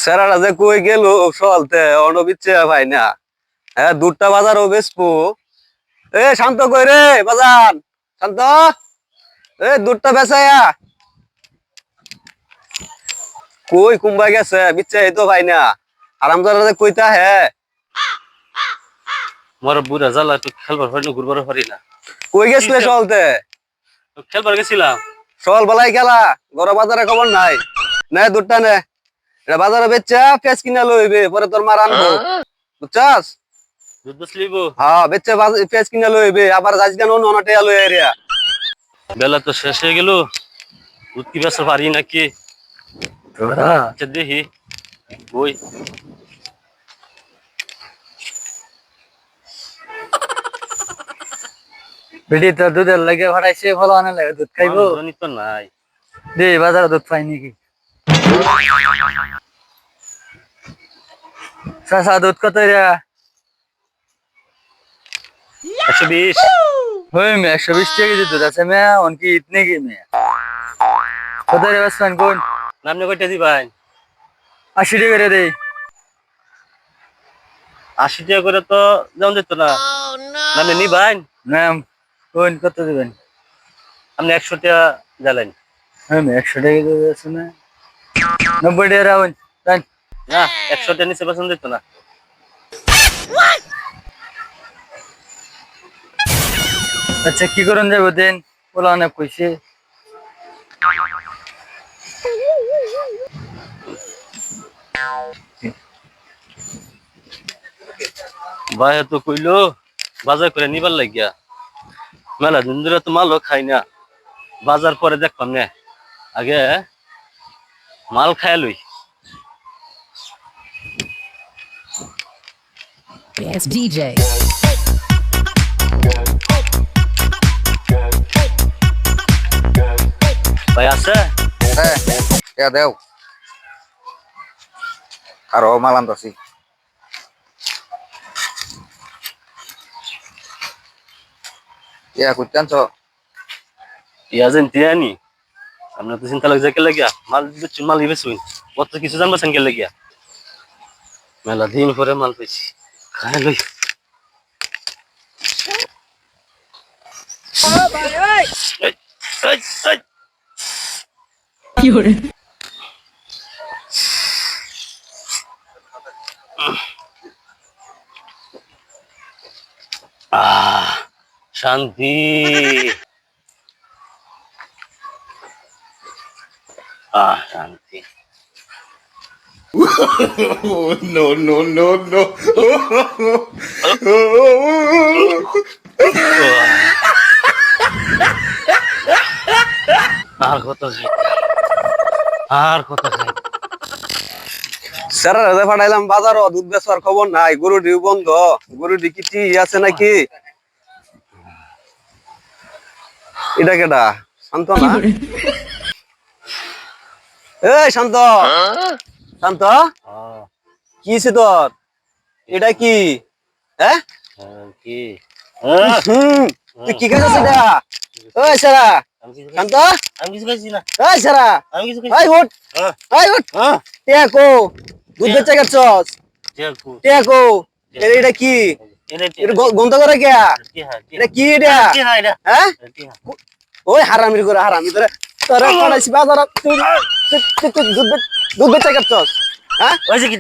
স্যারারা যে কই গেল চলতে অনবিচ্ছে ভাই না। হ্যাঁ, দুধটা বাজারও বেচবো। এ শান্ত কই রে বাজার, শান্ত। দুধটা বেচায়া কই কুম্বাই গেছে বিচ্ছে এই তো ভাই না। আরামদারা যে কইতা হ্যাঁ মোর বুড়া জ্বালা তো খেলবার পারি না, ঘুরবার পারি না। কই গেছলে চলতে? খেলবার গেছিলাম। চল বলাই গেলা গড় বাজারে খবর নাই। নে দুধটা নে, এটা বাজারে বেচা পেঁয়াজ কিনা লইবে পরে তোর মার আনবো, বুঝছাস? দুধ বেশ লিব। হ্যাঁ বেচা পেঁয়াজ কিনা লইবে আবার যাইস কেন অনটে লই এরিয়া। বেলা তো শেষ হয়ে গেল, দুধ কি বেচা পারি নাকি? আচ্ছা দেখি বই। বেটি তো দুধের লাগে ভাড়াইছে ভালো আনে লাগে দুধ খাইবো জানি তো নাই। দে বাজারে দুধ পাই নাকি চাচা দুধ কত রে 120। হই মে 120 টাকা কেজি দুধ আছে মে অনকি ইতনে কি মে কত রে বাসন কোন নামনে কয়টা দিবাই? 80 টাকা রে দে 80 টাকা করে তো যেমন দিত না। নামনে নিবাই? নাম কোন কত দিবেন? আপনি 100 টাকা জ্বালেন। হই মে 100 টাকা দুধ আছে না 90 টাকা রাউন তাই না 100 টাকা নিচে পছন্দ দিত না। আচ্ছা কি করুন যাবো দেন বলা অনেক কইছে ভাই তো কইলো বাজার করে নিবার লাগিয়া। মেলা দিন ধরে তো মালও খাই না, বাজার পরে দেখবাম না, আগে মাল খাই লই। Yes, DJ. ভাই আছে? হ্যাঁ এ দেও আর ও মাল আনতাছি। ইয়া কুচানছ ইয়াজেন তিয়ানি আমরা তো চিন্তা লাগে কে লাগিয়া মাল বেচুন, মাল বেচুন কত কিছু জানবাছেন কে লাগিয়া। মেলা দিন পরে মাল পেয়েছি, খাই লই। এই, এই, এই। শান্তি। শান্তি। Oh, no, no, no, no. আর কত খাই, আর কত খাই। স্যারের হাতে পাঠাইলাম বাজারও দুধ বেচার খবর নাই, গরুটি বন্ধ। গরুটি কি আছে নাকি? এটা কেডা? শান্ত না? এই শান্ত, শান্ত কি হইছে তোর? এটা কি? হ্যাঁ কি তুই কি খাইছিস এটা? ওই সারা শান্ত, আমি কিছু খাইছি না। ওই সারা আমি কিছু ওই উঠ, ওই উঠ। টেকো দুধ বেচা গেছস? টেকো এটা কি? এটা গন্ধ করে কে? এটা কি এটা? হ্যাঁ ওই হারামির করে হারামি করে তোরা পড়াইছি বাজার দুধ বেচা গেছস? হ্যাঁ ওই যে কি